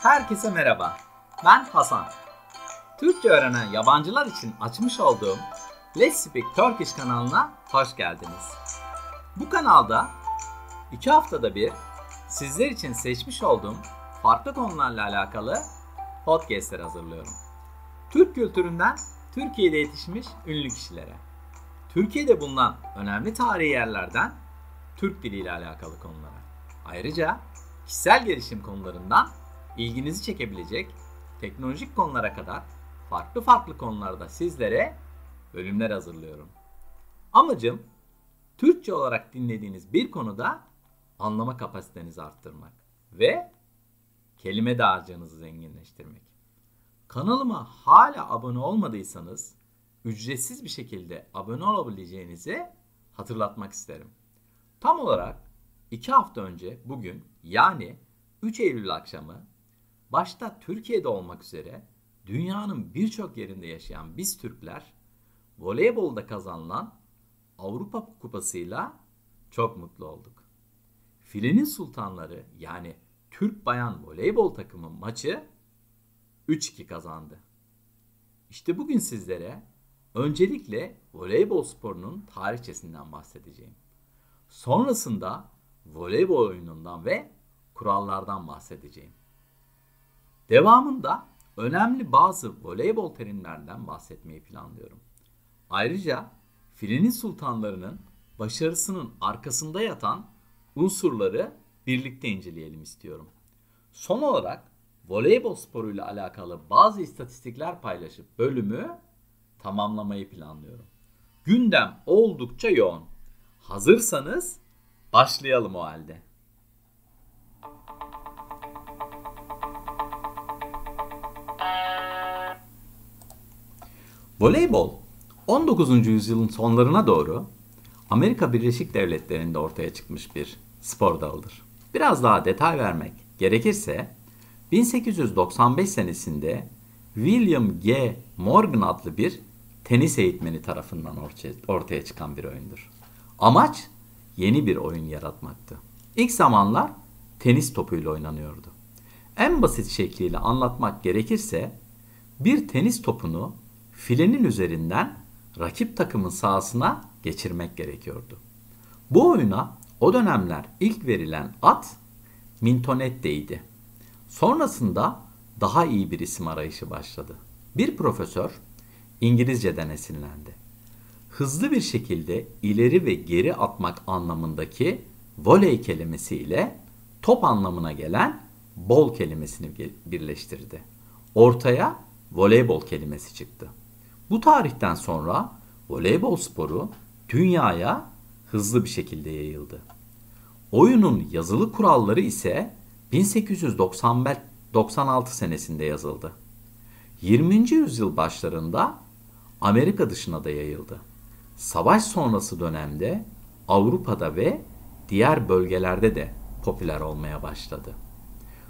Herkese merhaba. Ben Hasan. Türkçe öğrenen yabancılar için açmış olduğum Let's Speak Turkish kanalına hoş geldiniz. Bu kanalda 2 haftada bir sizler için seçmiş olduğum farklı konularla alakalı podcastler hazırlıyorum. Türk kültüründen Türkiye'de yetişmiş ünlü kişilere, Türkiye'de bulunan önemli tarihi yerlerden Türk diliyle alakalı konulara, ayrıca kişisel gelişim konularından ilginizi çekebilecek teknolojik konulara kadar farklı konularda sizlere bölümler hazırlıyorum. Amacım Türkçe olarak dinlediğiniz bir konuda anlama kapasitenizi arttırmak ve kelime dağarcığınızı zenginleştirmek. Kanalıma hala abone olmadıysanız ücretsiz bir şekilde abone olabileceğinizi hatırlatmak isterim. Tam olarak 2 hafta önce bugün yani 3 Eylül akşamı başta Türkiye'de olmak üzere dünyanın birçok yerinde yaşayan biz Türkler voleybolda kazanılan Avrupa Kupası'yla çok mutlu olduk. Filenin Sultanları yani Türk Bayan Voleybol takımı maçı 3-2 kazandı. İşte bugün sizlere öncelikle voleybol sporunun tarihçesinden bahsedeceğim. Sonrasında voleybol oyunundan ve kurallardan bahsedeceğim. Devamında önemli bazı voleybol terimlerden bahsetmeyi planlıyorum. Ayrıca Filenin Sultanlarının başarısının arkasında yatan unsurları birlikte inceleyelim istiyorum. Son olarak voleybol sporuyla alakalı bazı istatistikler paylaşıp bölümü tamamlamayı planlıyorum. Gündem oldukça yoğun. Hazırsanız başlayalım o halde. Voleybol 19. yüzyılın sonlarına doğru Amerika Birleşik Devletleri'nde ortaya çıkmış bir spor dalıdır. Biraz daha detay vermek gerekirse 1895 senesinde William G. Morgan adlı bir tenis eğitmeni tarafından ortaya çıkan bir oyundur. Amaç yeni bir oyun yaratmaktı. İlk zamanlar tenis topuyla oynanıyordu. En basit şekliyle anlatmak gerekirse bir tenis topunu filenin üzerinden rakip takımın sahasına geçirmek gerekiyordu. Bu oyuna o dönemler ilk verilen ad Mintonette'ydi. Sonrasında daha iyi bir isim arayışı başladı. Bir profesör İngilizceden esinlendi. Hızlı bir şekilde ileri ve geri atmak anlamındaki voley kelimesiyle top anlamına gelen bol kelimesini birleştirdi. Ortaya voleybol kelimesi çıktı. Bu tarihten sonra voleybol sporu dünyaya hızlı bir şekilde yayıldı. Oyunun yazılı kuralları ise 1896 senesinde yazıldı. 20. yüzyıl başlarında Amerika dışına da yayıldı. Savaş sonrası dönemde Avrupa'da ve diğer bölgelerde de popüler olmaya başladı.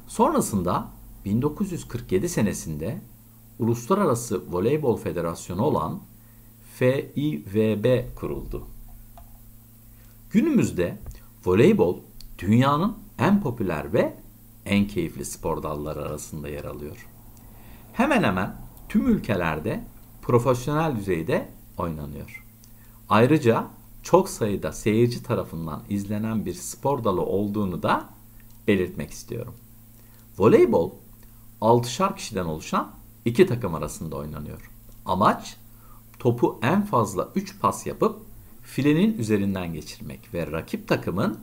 Sonrasında 1947 senesinde Uluslararası Voleybol Federasyonu olan FIVB kuruldu. Günümüzde voleybol dünyanın en popüler ve en keyifli spor dalları arasında yer alıyor. Hemen hemen tüm ülkelerde profesyonel düzeyde oynanıyor. Ayrıca çok sayıda seyirci tarafından izlenen bir spor dalı olduğunu da belirtmek istiyorum. Voleybol 6'şar kişiden oluşan 2 takım arasında oynanıyor. Amaç topu en fazla 3 pas yapıp filenin üzerinden geçirmek ve rakip takımın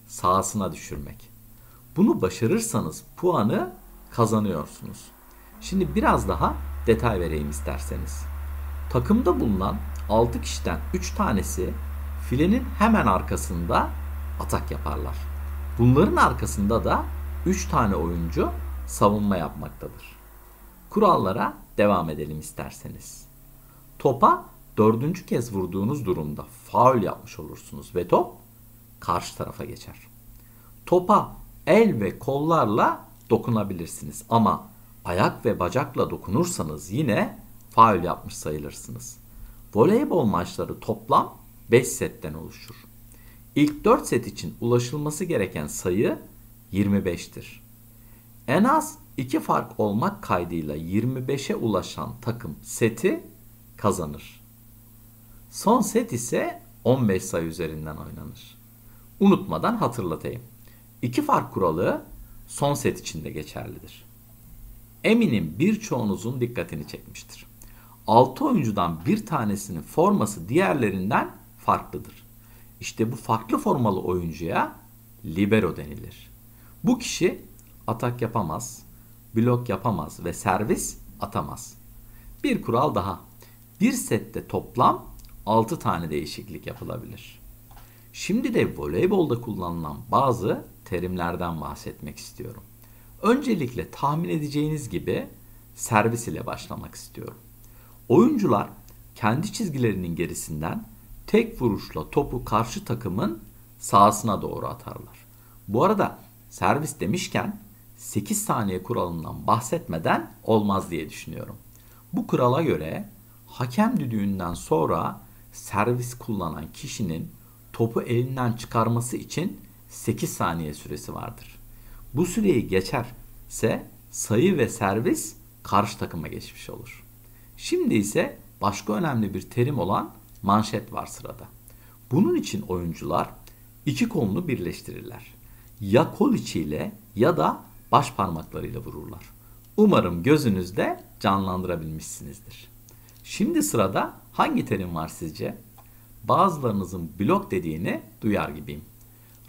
sahasına düşürmek. Bunu başarırsanız puanı kazanıyorsunuz. Şimdi biraz daha detay vereyim isterseniz. Takımda bulunan 6 kişiden 3 tanesi filenin hemen arkasında atak yaparlar. Bunların arkasında da 3 tane oyuncu savunma yapmaktadır. Kurallara devam edelim isterseniz. Topa 4. kez vurduğunuz durumda faul yapmış olursunuz ve top karşı tarafa geçer. Topa el ve kollarla dokunabilirsiniz ama ayak ve bacakla dokunursanız yine faul yapmış sayılırsınız. Voleybol maçları toplam 5 setten oluşur. İlk 4 set için ulaşılması gereken sayı 25'tir. En az 2 fark olmak kaydıyla 25'e ulaşan takım seti kazanır. Son set ise 15 sayı üzerinden oynanır. Unutmadan hatırlatayım. 2 fark kuralı son set için de geçerlidir. Eminim birçoğunuzun dikkatini çekmiştir. 6 oyuncudan bir tanesinin forması diğerlerinden farklıdır. İşte bu farklı formalı oyuncuya libero denilir. Bu kişi atak yapamaz, blok yapamaz ve servis atamaz. Bir kural daha. Bir sette toplam 6 tane değişiklik yapılabilir. Şimdi de voleybolda kullanılan bazı terimlerden bahsetmek istiyorum. Öncelikle tahmin edeceğiniz gibi servis ile başlamak istiyorum. Oyuncular kendi çizgilerinin gerisinden tek vuruşla topu karşı takımın sahasına doğru atarlar. Bu arada servis demişken 8 saniye kuralından bahsetmeden olmaz diye düşünüyorum. Bu kurala göre hakem düdüğünden sonra servis kullanan kişinin topu elinden çıkarması için 8 saniye süresi vardır. Bu süreyi geçerse sayı ve servis karşı takıma geçmiş olur. Şimdi ise başka önemli bir terim olan manşet var sırada. Bunun için oyuncular iki kolunu birleştirirler. Ya kol içiyle ya da baş parmaklarıyla vururlar. Umarım gözünüzde canlandırabilmişsinizdir. Şimdi sırada hangi terim var sizce? Bazılarınızın blok dediğini duyar gibiyim.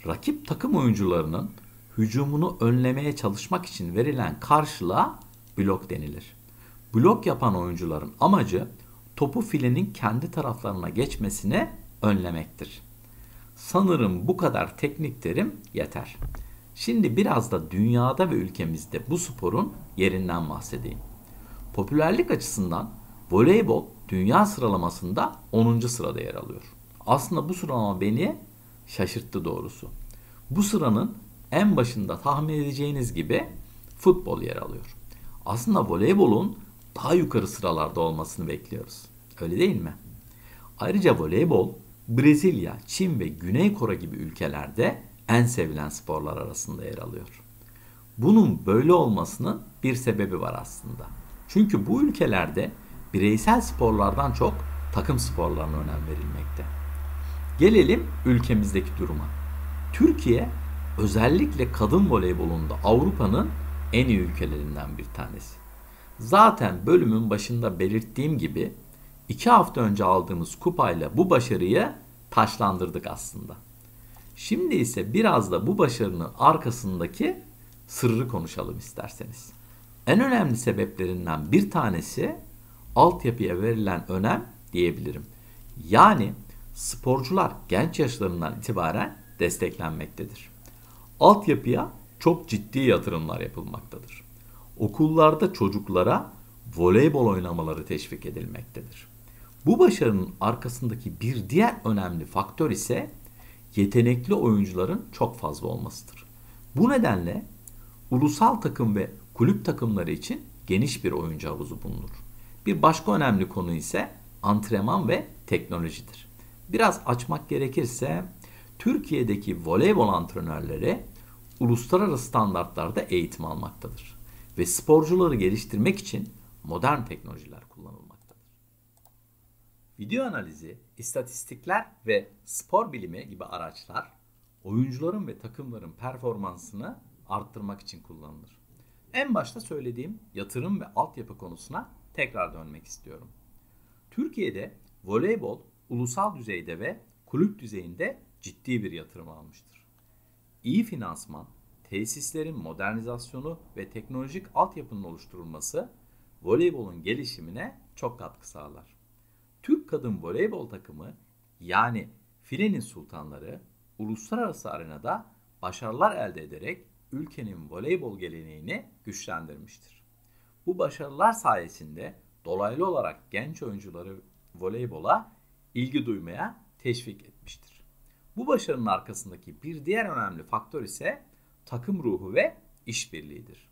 Rakip takım oyuncularının hücumunu önlemeye çalışmak için verilen karşılığa blok denilir. Blok yapan oyuncuların amacı topu filenin kendi taraflarına geçmesini önlemektir. Sanırım bu kadar teknik terim yeter. Şimdi biraz da dünyada ve ülkemizde bu sporun yerinden bahsedeyim. Popülerlik açısından voleybol dünya sıralamasında 10. sırada yer alıyor. Aslında bu sıralama beni şaşırttı doğrusu. Bu sıranın en başında tahmin edeceğiniz gibi futbol yer alıyor. Aslında voleybolun daha yukarı sıralarda olmasını bekliyoruz. Öyle değil mi? Ayrıca voleybol Brezilya, Çin ve Güney Kore gibi ülkelerde en sevilen sporlar arasında yer alıyor. Bunun böyle olmasının bir sebebi var aslında. Çünkü bu ülkelerde bireysel sporlardan çok takım sporlarına önem verilmekte. Gelelim ülkemizdeki duruma. Türkiye özellikle kadın voleybolunda Avrupa'nın en iyi ülkelerinden bir tanesi. Zaten bölümün başında belirttiğim gibi 2 hafta önce aldığımız kupayla bu başarıyı taçlandırdık aslında. Şimdi ise biraz da bu başarının arkasındaki sırrı konuşalım isterseniz. En önemli sebeplerinden bir tanesi altyapıya verilen önem diyebilirim. Yani sporcular genç yaşlarından itibaren desteklenmektedir. Altyapıya çok ciddi yatırımlar yapılmaktadır. Okullarda çocuklara voleybol oynamaları teşvik edilmektedir. Bu başarının arkasındaki bir diğer önemli faktör ise yetenekli oyuncuların çok fazla olmasıdır. Bu nedenle ulusal takım ve kulüp takımları için geniş bir oyuncu havuzu bulunur. Bir başka önemli konu ise antrenman ve teknolojidir. Biraz açmak gerekirse Türkiye'deki voleybol antrenörleri uluslararası standartlarda eğitim almaktadır ve sporcuları geliştirmek için modern teknolojiler kullanılmaktadır. Video analizi, istatistikler ve spor bilimi gibi araçlar oyuncuların ve takımların performansını arttırmak için kullanılır. En başta söylediğim yatırım ve altyapı konusuna tekrar dönmek istiyorum. Türkiye'de voleybol ulusal düzeyde ve kulüp düzeyinde ciddi bir yatırım almıştır. İyi finansman, tesislerin modernizasyonu ve teknolojik altyapının oluşturulması voleybolun gelişimine çok katkı sağlar. Türk kadın voleybol takımı yani Filenin Sultanları uluslararası arenada başarılar elde ederek ülkenin voleybol geleneğini güçlendirmiştir. Bu başarılar sayesinde dolaylı olarak genç oyuncuları voleybola ilgi duymaya teşvik etmiştir. Bu başarının arkasındaki bir diğer önemli faktör ise takım ruhu ve işbirliğidir.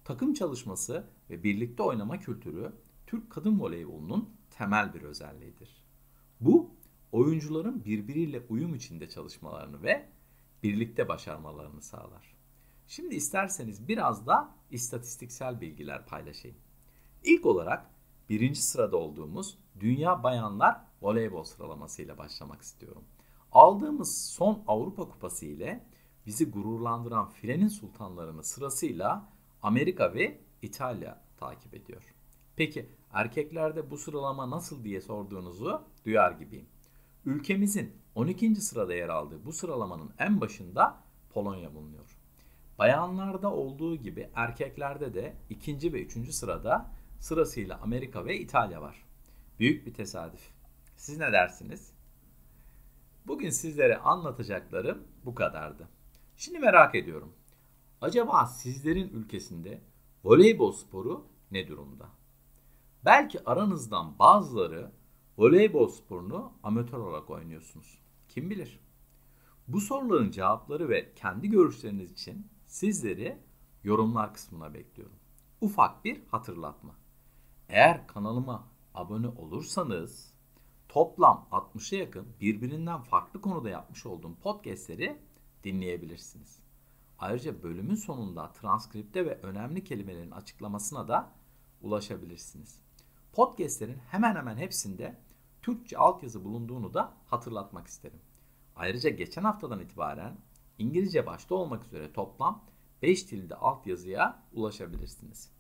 Takım çalışması ve birlikte oynama kültürü Türk kadın voleybolunun temel bir özelliğidir. Bu, oyuncuların birbiriyle uyum içinde çalışmalarını ve birlikte başarmalarını sağlar. Şimdi isterseniz biraz da istatistiksel bilgiler paylaşayım. İlk olarak birinci sırada olduğumuz Dünya Bayanlar Voleybol sıralamasıyla başlamak istiyorum. Aldığımız son Avrupa Kupası ile bizi gururlandıran filenin sultanlarını sırasıyla Amerika ve İtalya takip ediyor. Peki erkeklerde bu sıralama nasıl diye sorduğunuzu duyar gibiyim. Ülkemizin 12. sırada yer aldığı bu sıralamanın en başında Polonya bulunuyor. Bayanlarda olduğu gibi erkeklerde de 2. ve 3. sırada sırasıyla Amerika ve İtalya var. Büyük bir tesadüf. Siz ne dersiniz? Bugün sizlere anlatacaklarım bu kadardı. Şimdi merak ediyorum. Acaba sizlerin ülkesinde voleybol sporu ne durumda? Belki aranızdan bazıları voleybol sporunu amatör olarak oynuyorsunuz. Kim bilir? Bu soruların cevapları ve kendi görüşleriniz için sizleri yorumlar kısmına bekliyorum. Ufak bir hatırlatma. Eğer kanalıma abone olursanız toplam 60'a yakın birbirinden farklı konuda yapmış olduğum podcastleri dinleyebilirsiniz. Ayrıca bölümün sonunda transkripte ve önemli kelimelerin açıklamasına da ulaşabilirsiniz. Podcastlerin hemen hemen hepsinde Türkçe altyazı bulunduğunu da hatırlatmak isterim. Ayrıca geçen haftadan itibaren İngilizce başta olmak üzere toplam 5 dilde altyazıya ulaşabilirsiniz.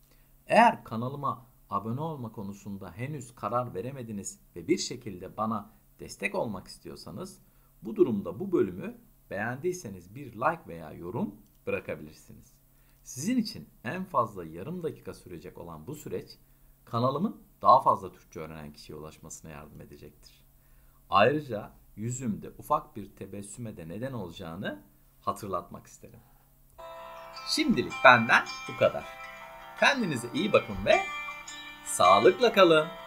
Eğer kanalıma abone olma konusunda henüz karar veremediniz ve bir şekilde bana destek olmak istiyorsanız bu durumda bu bölümü beğendiyseniz bir like veya yorum bırakabilirsiniz. Sizin için en fazla yarım dakika sürecek olan bu süreç kanalımın daha fazla Türkçe öğrenen kişiye ulaşmasına yardım edecektir. Ayrıca yüzümde ufak bir tebessüme de neden olacağını hatırlatmak isterim. Şimdilik benden bu kadar. Kendinize iyi bakın ve sağlıkla kalın.